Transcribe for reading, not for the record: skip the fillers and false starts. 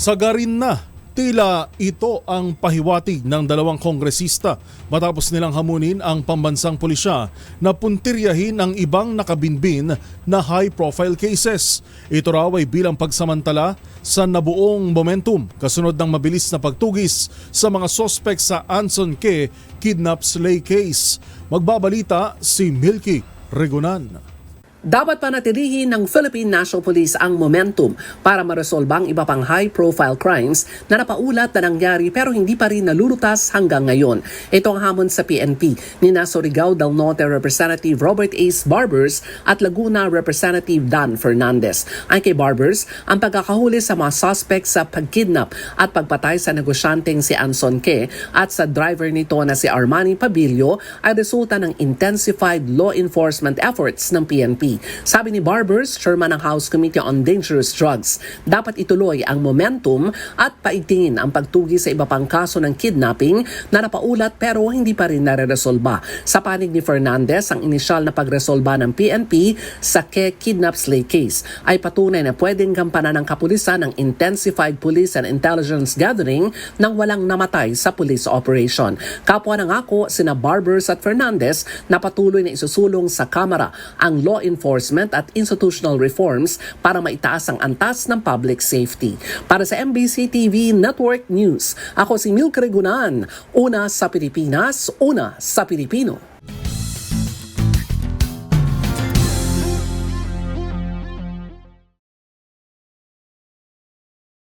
Sagarin na. Tila ito ang pahiwatig ng dalawang kongresista matapos nilang hamunin ang pambansang pulisya na puntiryahin ang ibang nakabinbin na high-profile cases. Ito raw ay bilang pagsamantala sa nabuong momentum kasunod ng mabilis na pagtugis sa mga sospek sa Anson K. kidnap slay case. Magbabalita si Milky Regunan. Dapat panatilihin ng Philippine National Police ang momentum para maresolba ang iba pang high-profile crimes na napaulat na nangyari pero hindi pa rin nalulutas hanggang ngayon. Ito ang hamon sa PNP ni Surigao del Norte Representative Robert Ace Barbers at Laguna Representative Dan Fernandez. Ang kay Barbers, ang pagkakahuli sa mga suspects sa pagkidnap at pagpatay sa negosyanteng si Anson K. at sa driver nito na si Armani Pabilio ay resulta ng intensified law enforcement efforts ng PNP. Sabi ni Barbers, chairman ng House Committee on Dangerous Drugs, dapat ituloy ang momentum at paigtingin ang pagtugi sa iba pang kaso ng kidnapping na napaulat pero hindi pa rin nare-resolba. Sa panig ni Fernandez, ang inisyal na pagresolba ng PNP sa kidnap slay case ay patunay na pwedeng gampanan ng kapulisan ng intensified police and intelligence gathering nang walang namatay sa police operation. Kapwa nangako sina Barbers at Fernandez na patuloy na isusulong sa Kamara ang law enforcement at institutional reforms para maitaas ang antas ng public safety. Para sa MBC TV Network News, ako si Milky Regunan, una sa Pilipinas, una sa Pilipino.